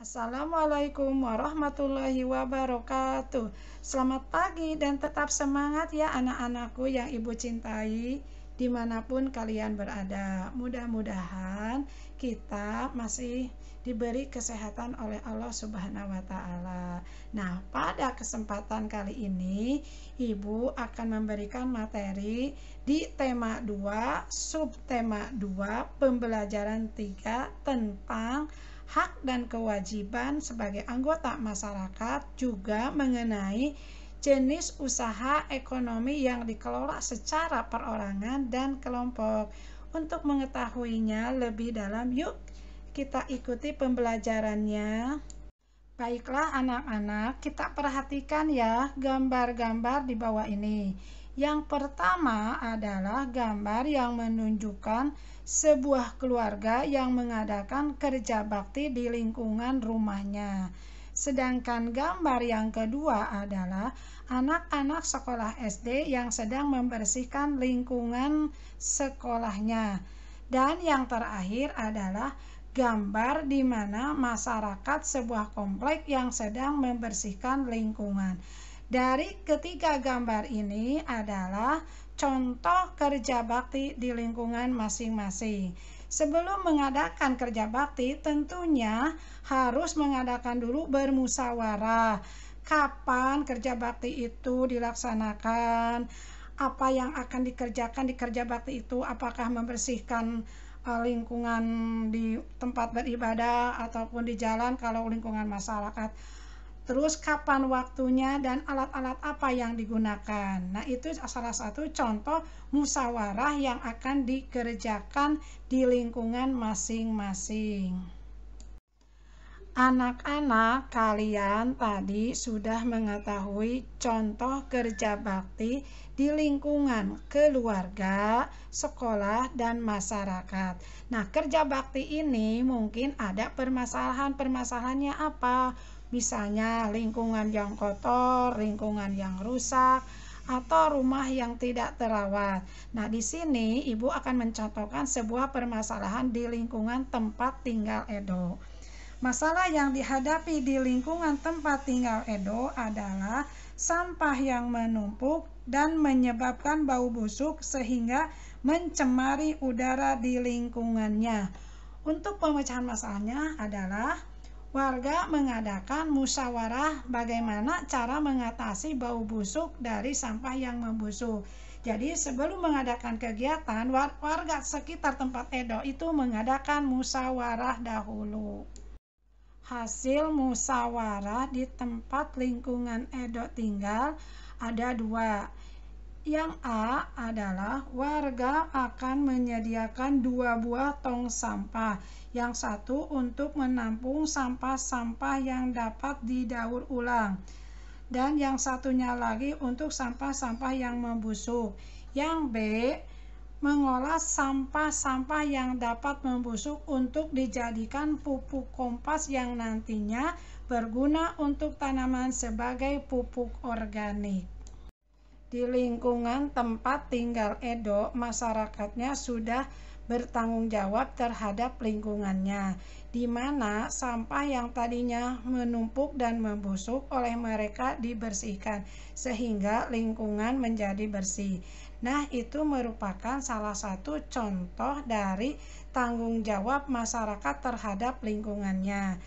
Assalamualaikum warahmatullahi wabarakatuh. Selamat pagi dan tetap semangat ya anak-anakku yang ibu cintai dimanapun kalian berada. Mudah-mudahan kita masih diberi kesehatan oleh Allah Subhanahu wa Ta'ala. Nah, pada kesempatan kali ini ibu akan memberikan materi di tema 2, subtema 2, pembelajaran 3 tentang hak dan kewajiban sebagai anggota masyarakat, juga mengenai jenis usaha ekonomi yang dikelola secara perorangan dan kelompok. Untuk mengetahuinya lebih dalam, yuk kita ikuti pembelajarannya. Baiklah anak-anak, kita perhatikan ya gambar-gambar di bawah ini. Yang pertama adalah gambar yang menunjukkan sebuah keluarga yang mengadakan kerja bakti di lingkungan rumahnya. Sedangkan gambar yang kedua adalah anak-anak sekolah SD yang sedang membersihkan lingkungan sekolahnya. Dan yang terakhir adalah gambar di mana masyarakat sebuah komplek yang sedang membersihkan lingkungan. Dari ketiga gambar ini adalah contoh kerja bakti di lingkungan masing-masing. Sebelum mengadakan kerja bakti, tentunya harus mengadakan dulu bermusyawarah. Kapan kerja bakti itu dilaksanakan? Apa yang akan dikerjakan di kerja bakti itu? Apakah membersihkan lingkungan di tempat beribadah ataupun di jalan kalau lingkungan masyarakat? Terus kapan waktunya dan alat-alat apa yang digunakan? Nah, itu salah satu contoh musyawarah yang akan dikerjakan di lingkungan masing-masing. Anak-anak, kalian tadi sudah mengetahui contoh kerja bakti di lingkungan keluarga, sekolah, dan masyarakat. Nah, kerja bakti ini mungkin ada permasalahan-permasalahannya apa? Misalnya lingkungan yang kotor, lingkungan yang rusak, atau rumah yang tidak terawat. Nah, di sini ibu akan mencontohkan sebuah permasalahan di lingkungan tempat tinggal Edo. Masalah yang dihadapi di lingkungan tempat tinggal Edo adalah sampah yang menumpuk dan menyebabkan bau busuk sehingga mencemari udara di lingkungannya. Untuk pemecahan masalahnya adalah warga mengadakan musyawarah bagaimana cara mengatasi bau busuk dari sampah yang membusuk. Jadi sebelum mengadakan kegiatan, warga sekitar tempat Edo itu mengadakan musyawarah dahulu. Hasil musyawarah di tempat lingkungan Edo tinggal ada 2. Yang A adalah warga akan menyediakan 2 buah tong sampah. Yang satu untuk menampung sampah-sampah yang dapat didaur ulang. Dan yang satunya lagi untuk sampah-sampah yang membusuk. Yang B, mengolah sampah-sampah yang dapat membusuk untuk dijadikan pupuk kompas yang nantinya berguna untuk tanaman sebagai pupuk organik. Di lingkungan tempat tinggal Edo, masyarakatnya sudah bertanggung jawab terhadap lingkungannya, di mana sampah yang tadinya menumpuk dan membusuk oleh mereka dibersihkan, sehingga lingkungan menjadi bersih. Nah, itu merupakan salah satu contoh dari tanggung jawab masyarakat terhadap lingkungannya.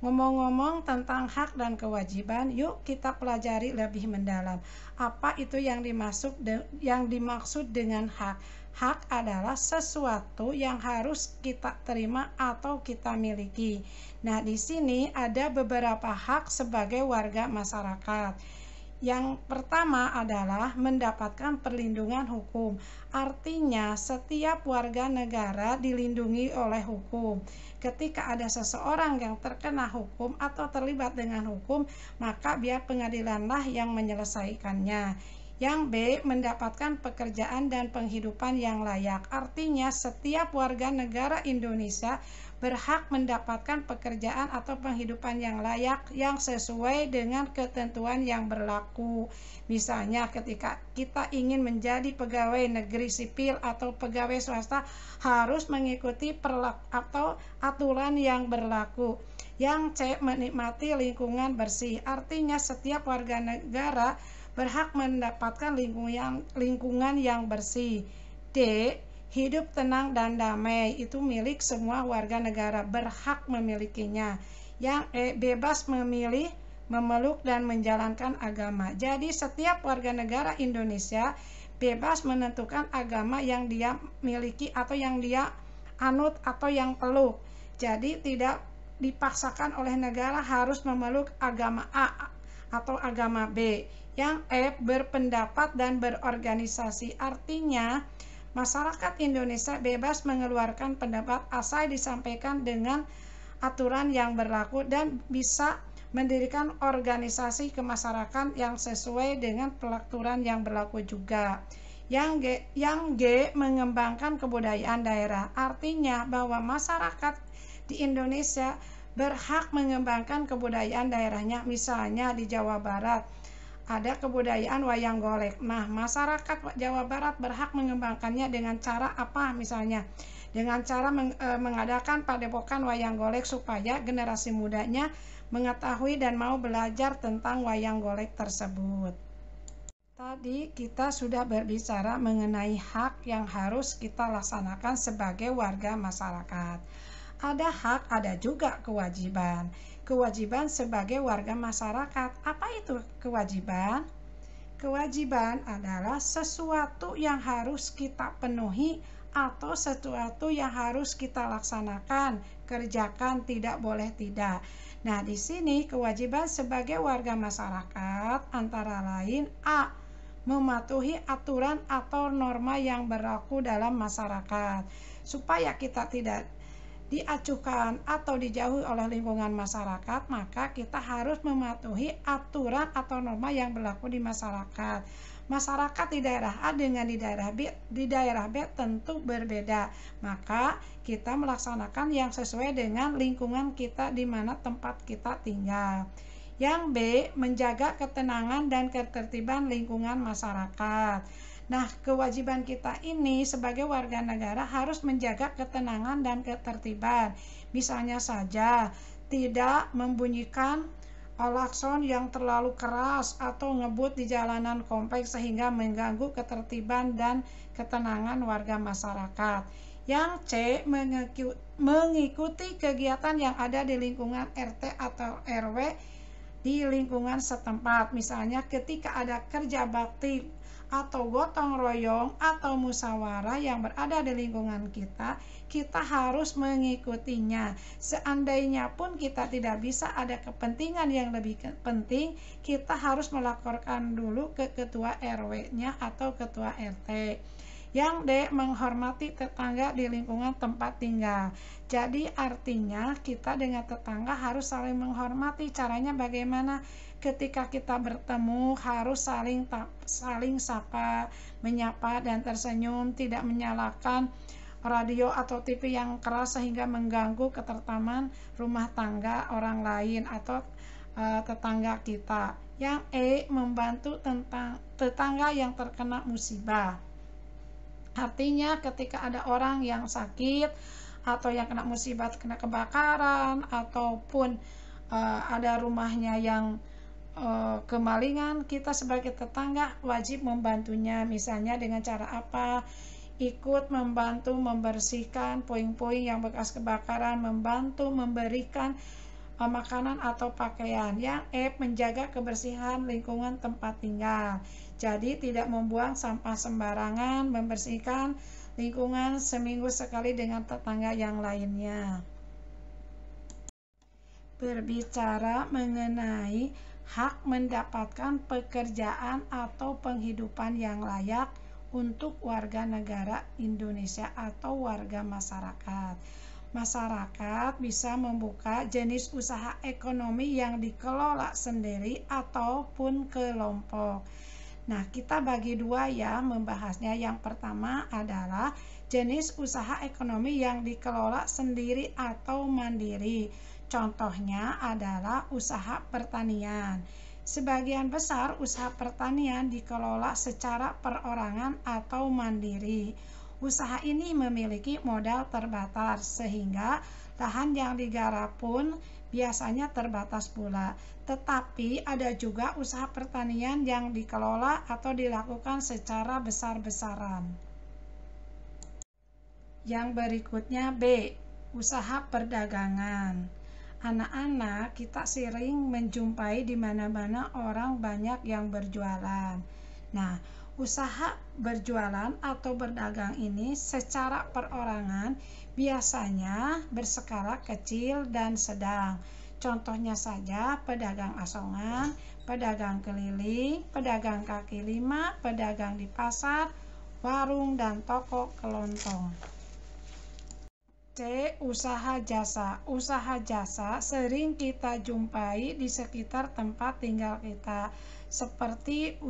Ngomong-ngomong tentang hak dan kewajiban, yuk kita pelajari lebih mendalam. Apa itu yang dimaksud dengan hak? Hak adalah sesuatu yang harus kita terima atau kita miliki. Nah, di sini ada beberapa hak sebagai warga masyarakat. Yang pertama adalah mendapatkan perlindungan hukum. Artinya, setiap warga negara dilindungi oleh hukum. Ketika ada seseorang yang terkena hukum atau terlibat dengan hukum, maka biar pengadilanlah yang menyelesaikannya. Yang B, mendapatkan pekerjaan dan penghidupan yang layak. Artinya, setiap warga negara Indonesia berhak mendapatkan pekerjaan atau penghidupan yang layak yang sesuai dengan ketentuan yang berlaku. Misalnya ketika kita ingin menjadi pegawai negeri sipil atau pegawai swasta harus mengikuti atau aturan yang berlaku. Yang C, menikmati lingkungan bersih. Artinya setiap warga negara berhak mendapatkan lingkungan yang bersih. D, hidup tenang dan damai, itu milik semua warga negara, berhak memilikinya. Yang E, bebas memilih, memeluk dan menjalankan agama. Jadi setiap warga negara Indonesia bebas menentukan agama yang dia miliki atau yang dia anut atau yang peluk. Jadi tidak dipaksakan oleh negara harus memeluk agama A atau agama B. Yang F, berpendapat dan berorganisasi. Artinya masyarakat Indonesia bebas mengeluarkan pendapat asal disampaikan dengan aturan yang berlaku dan bisa mendirikan organisasi kemasyarakatan yang sesuai dengan peraturan yang berlaku juga. Yang G, mengembangkan kebudayaan daerah. Artinya bahwa masyarakat di Indonesia berhak mengembangkan kebudayaan daerahnya. Misalnya di Jawa Barat ada kebudayaan wayang golek. Nah, masyarakat Jawa Barat berhak mengembangkannya dengan cara apa? Misalnya dengan cara mengadakan padepokan wayang golek supaya generasi mudanya mengetahui dan mau belajar tentang wayang golek tersebut. Tadi kita sudah berbicara mengenai hak yang harus kita laksanakan sebagai warga masyarakat. Ada hak, ada juga kewajiban. Kewajiban sebagai warga masyarakat. Apa itu kewajiban? Kewajiban adalah sesuatu yang harus kita penuhi atau sesuatu yang harus kita laksanakan, kerjakan, tidak boleh tidak. Nah, di sini kewajiban sebagai warga masyarakat antara lain A, mematuhi aturan atau norma yang berlaku dalam masyarakat. Supaya kita tidak diacuhkan atau dijauhi oleh lingkungan masyarakat, maka kita harus mematuhi aturan atau norma yang berlaku di masyarakat. Masyarakat di daerah A dengan di daerah B tentu berbeda. Maka kita melaksanakan yang sesuai dengan lingkungan kita di mana tempat kita tinggal. Yang B, menjaga ketenangan dan ketertiban lingkungan masyarakat. Nah, kewajiban kita ini sebagai warga negara harus menjaga ketenangan dan ketertiban. Misalnya saja, tidak membunyikan klakson yang terlalu keras atau ngebut di jalanan kompleks sehingga mengganggu ketertiban dan ketenangan warga masyarakat. Yang C, mengikuti kegiatan yang ada di lingkungan RT atau RW di lingkungan setempat. Misalnya ketika ada kerja bakti atau gotong royong atau musyawarah yang berada di lingkungan kita, kita harus mengikutinya. Seandainya pun kita tidak bisa ada kepentingan yang lebih penting, kita harus melaporkan dulu ke ketua RW-nya atau ketua RT. Yang D, menghormati tetangga di lingkungan tempat tinggal. Jadi artinya kita dengan tetangga harus saling menghormati. Caranya bagaimana? Ketika kita bertemu harus saling sapa, menyapa dan tersenyum, tidak menyalakan radio atau TV yang keras sehingga mengganggu ketertiban rumah tangga orang lain atau tetangga kita. Yang E, membantu tetangga yang terkena musibah. Artinya ketika ada orang yang sakit atau yang kena musibah, kena kebakaran ataupun ada rumahnya yang kemalingan, kita sebagai tetangga wajib membantunya. Misalnya dengan cara apa? Ikut membantu membersihkan puing-puing yang bekas kebakaran, membantu memberikan makanan atau pakaian. Yang F, menjaga kebersihan lingkungan tempat tinggal. Jadi tidak membuang sampah sembarangan, membersihkan lingkungan seminggu sekali dengan tetangga yang lainnya. Berbicara mengenai hak mendapatkan pekerjaan atau penghidupan yang layak untuk warga negara Indonesia atau warga masyarakat. Masyarakat bisa membuka jenis usaha ekonomi yang dikelola sendiri ataupun kelompok. Nah, kita bagi dua ya membahasnya. Yang pertama adalah jenis usaha ekonomi yang dikelola sendiri atau mandiri. Contohnya adalah usaha pertanian. Sebagian besar usaha pertanian dikelola secara perorangan atau mandiri. Usaha ini memiliki modal terbatas sehingga lahan yang digarap pun biasanya terbatas pula. Tetapi ada juga usaha pertanian yang dikelola atau dilakukan secara besar-besaran. Yang berikutnya B, usaha perdagangan. Anak-anak, kita sering menjumpai di mana-mana orang banyak yang berjualan. Nah, usaha berjualan atau berdagang ini secara perorangan biasanya berskala kecil dan sedang. Contohnya saja pedagang asongan, pedagang keliling, pedagang kaki lima, pedagang di pasar, warung, dan toko kelontong. C. Usaha jasa. Usaha jasa sering kita jumpai di sekitar tempat tinggal kita, seperti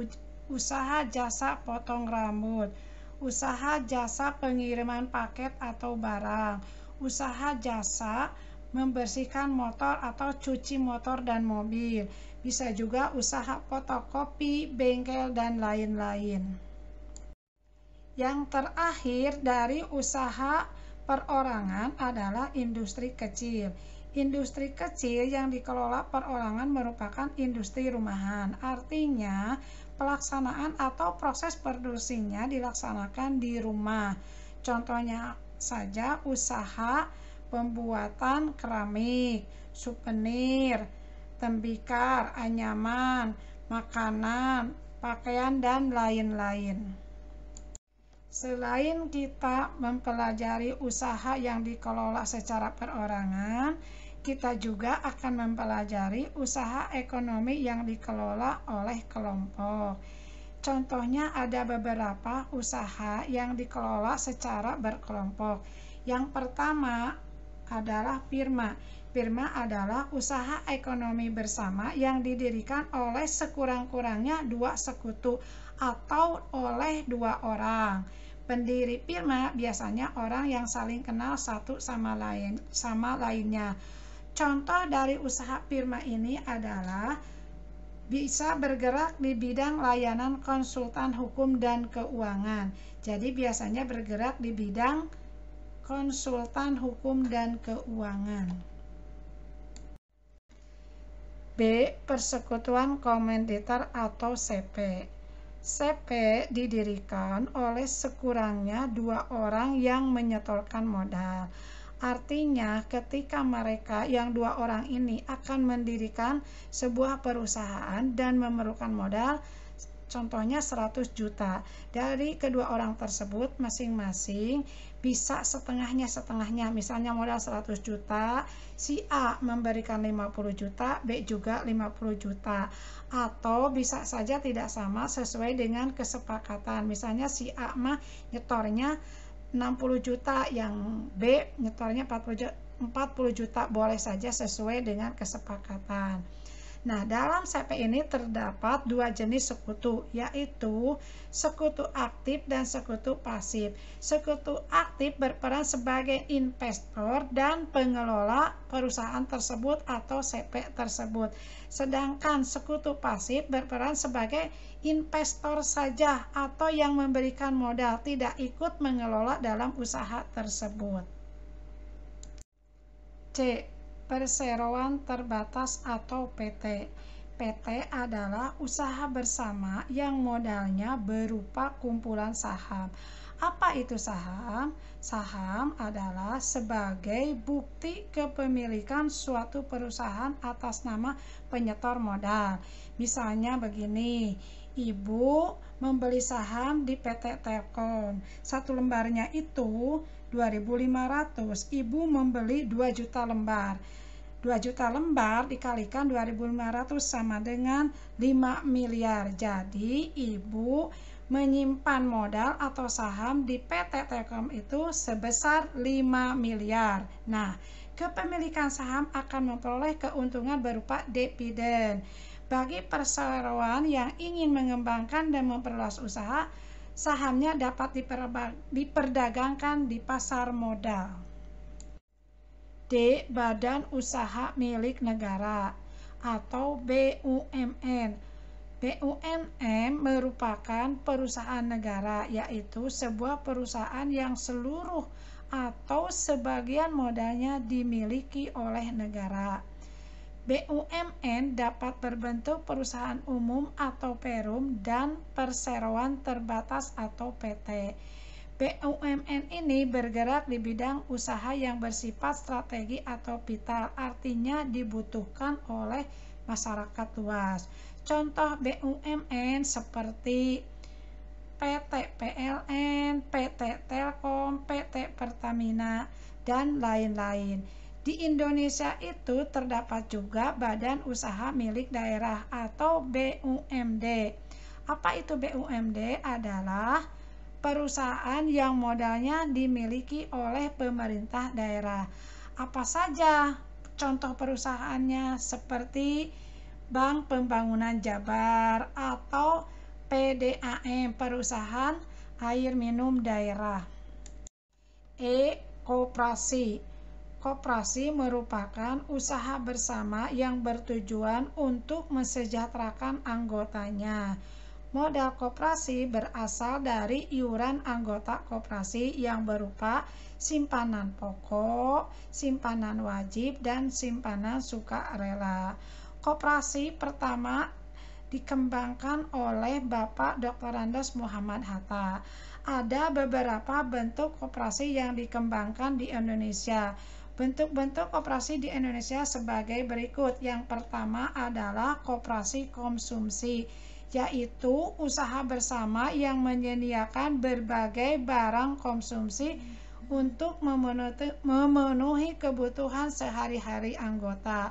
usaha jasa potong rambut, usaha jasa pengiriman paket atau barang, usaha jasa membersihkan motor atau cuci motor dan mobil, bisa juga usaha fotokopi, bengkel, dan lain-lain. Yang terakhir dari usaha perorangan adalah industri kecil. Industri kecil yang dikelola perorangan merupakan industri rumahan. Artinya, pelaksanaan atau proses produksinya dilaksanakan di rumah. Contohnya saja usaha pembuatan keramik, souvenir, tembikar, anyaman, makanan, pakaian, dan lain-lain. Selain kita mempelajari usaha yang dikelola secara perorangan, kita juga akan mempelajari usaha ekonomi yang dikelola oleh kelompok. Contohnya ada beberapa usaha yang dikelola secara berkelompok. Yang pertama adalah firma. Firma adalah usaha ekonomi bersama yang didirikan oleh sekurang-kurangnya 2 sekutu atau oleh 2 orang. Pendiri firma biasanya orang yang saling kenal satu sama lainnya. Contoh dari usaha firma ini adalah bisa bergerak di bidang layanan konsultan hukum dan keuangan. Jadi biasanya bergerak di bidang konsultan hukum dan keuangan. B. Persekutuan Komoditor atau CP. CP didirikan oleh sekurangnya 2 orang yang menyetorkan modal. Artinya ketika mereka yang 2 orang ini akan mendirikan sebuah perusahaan dan memerlukan modal, contohnya 100 juta. Dari kedua orang tersebut masing-masing bisa setengahnya, misalnya modal 100 juta, si A memberikan 50 juta, B juga 50 juta. Atau bisa saja tidak sama sesuai dengan kesepakatan. Misalnya si A mah nyetornya 60 juta, yang B nyetornya 40 juta, boleh saja sesuai dengan kesepakatan. Nah, dalam CP ini terdapat 2 jenis sekutu, yaitu sekutu aktif dan sekutu pasif. Sekutu aktif berperan sebagai investor dan pengelola perusahaan tersebut atau CP tersebut. Sedangkan sekutu pasif berperan sebagai investor saja atau yang memberikan modal, tidak ikut mengelola dalam usaha tersebut. C. Perseroan terbatas atau PT. PT adalah usaha bersama yang modalnya berupa kumpulan saham. Apa itu saham? Saham adalah sebagai bukti kepemilikan suatu perusahaan atas nama penyetor modal. Misalnya begini, Ibu membeli saham di PT Telkom. 1 lembarnya itu 2.500. Ibu membeli 2 juta lembar. 2 juta lembar dikalikan 2.500 sama dengan 5 miliar. Jadi ibu menyimpan modal atau saham di PT Telkom itu sebesar 5 miliar. Nah, kepemilikan saham akan memperoleh keuntungan berupa dividen. Bagi perseroan yang ingin mengembangkan dan memperluas usaha, Sahamnya dapat diperdagangkan di pasar modal. D. Badan Usaha Milik Negara atau BUMN. BUMN merupakan perusahaan negara, yaitu sebuah perusahaan yang seluruh atau sebagian modalnya dimiliki oleh negara. BUMN dapat berbentuk perusahaan umum atau perum dan perseroan terbatas atau PT. BUMN ini bergerak di bidang usaha yang bersifat strategi atau vital, artinya dibutuhkan oleh masyarakat luas. Contoh BUMN seperti PT PLN, PT Telkom, PT Pertamina, dan lain-lain. Di Indonesia itu terdapat juga Badan Usaha Milik Daerah atau BUMD. Apa itu BUMD? Adalah perusahaan yang modalnya dimiliki oleh pemerintah daerah. Apa saja contoh perusahaannya? Seperti Bank Pembangunan Jabar atau PDAM, Perusahaan Air Minum Daerah. Koperasi. Koperasi merupakan usaha bersama yang bertujuan untuk mensejahterakan anggotanya. Modal koperasi berasal dari iuran anggota koperasi yang berupa simpanan pokok, simpanan wajib, dan simpanan sukarela. Koperasi pertama dikembangkan oleh Bapak Dr. Andes Muhammad Hatta. Ada beberapa bentuk koperasi yang dikembangkan di Indonesia. Bentuk-bentuk koperasi di Indonesia sebagai berikut. Yang pertama adalah koperasi konsumsi, yaitu usaha bersama yang menyediakan berbagai barang konsumsi untuk memenuhi kebutuhan sehari-hari anggota.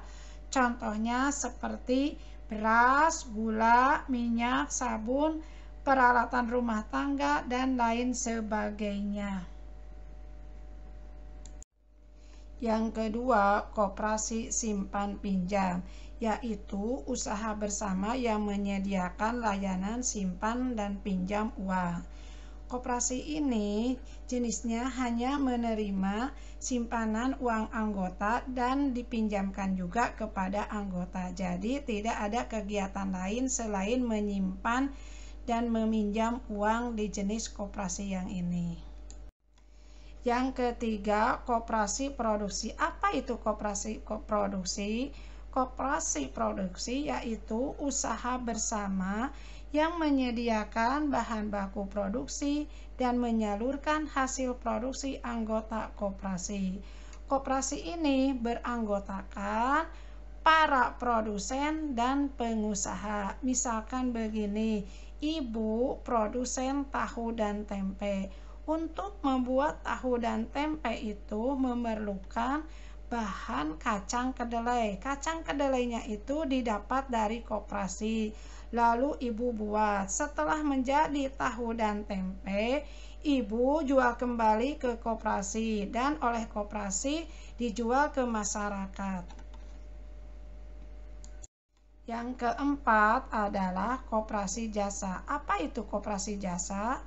Contohnya seperti beras, gula, minyak, sabun, peralatan rumah tangga, dan lain sebagainya. Yang kedua, koperasi simpan pinjam, yaitu usaha bersama yang menyediakan layanan simpan dan pinjam uang. Koperasi ini jenisnya hanya menerima simpanan uang anggota dan dipinjamkan juga kepada anggota. Jadi tidak ada kegiatan lain selain menyimpan dan meminjam uang di jenis koperasi yang ini. Yang ketiga, koperasi produksi. Apa itu koperasi produksi? Koperasi produksi yaitu usaha bersama yang menyediakan bahan baku produksi dan menyalurkan hasil produksi anggota koperasi. Koperasi ini beranggotakan para produsen dan pengusaha. Misalkan begini, ibu produsen tahu dan tempe. Untuk membuat tahu dan tempe itu memerlukan bahan kacang kedelai. Kacang kedelainya itu didapat dari koperasi. Lalu ibu buat. Setelah menjadi tahu dan tempe, ibu jual kembali ke koperasi dan oleh koperasi dijual ke masyarakat. Yang keempat adalah koperasi jasa. Apa itu koperasi jasa?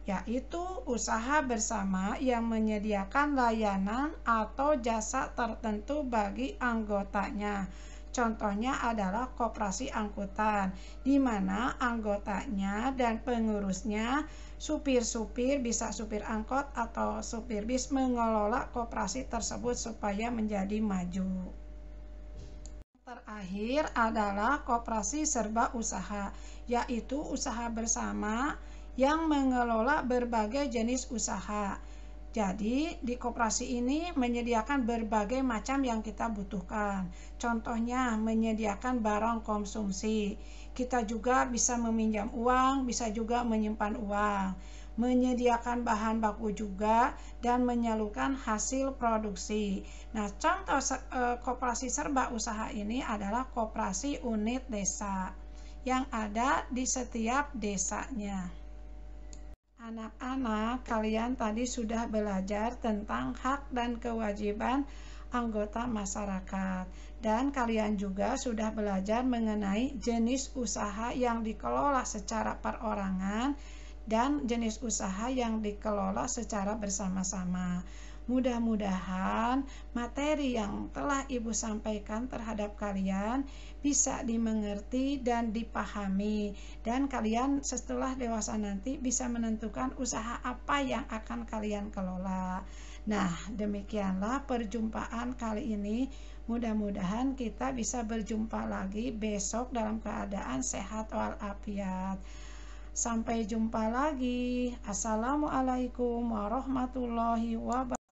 Yaitu usaha bersama yang menyediakan layanan atau jasa tertentu bagi anggotanya. Contohnya adalah koperasi angkutan, di mana anggotanya dan pengurusnya, supir-supir, bisa supir angkot atau supir bis, mengelola koperasi tersebut supaya menjadi maju. Terakhir adalah koperasi serba usaha, yaitu usaha bersama yang mengelola berbagai jenis usaha. Jadi di koperasi ini menyediakan berbagai macam yang kita butuhkan. Contohnya menyediakan barang konsumsi. Kita juga bisa meminjam uang, bisa juga menyimpan uang. Menyediakan bahan baku juga dan menyalurkan hasil produksi. Nah, contoh koperasi serba usaha ini adalah koperasi unit desa yang ada di setiap desanya. Anak-anak, kalian tadi sudah belajar tentang hak dan kewajiban anggota masyarakat, dan kalian juga sudah belajar mengenai jenis usaha yang dikelola secara perorangan dan jenis usaha yang dikelola secara bersama-sama. Mudah-mudahan materi yang telah Ibu sampaikan terhadap kalian bisa dimengerti dan dipahami, dan kalian setelah dewasa nanti bisa menentukan usaha apa yang akan kalian kelola. Nah, demikianlah perjumpaan kali ini. Mudah-mudahan kita bisa berjumpa lagi besok dalam keadaan sehat walafiat. Sampai jumpa lagi. Assalamualaikum warahmatullahi wabarakatuh.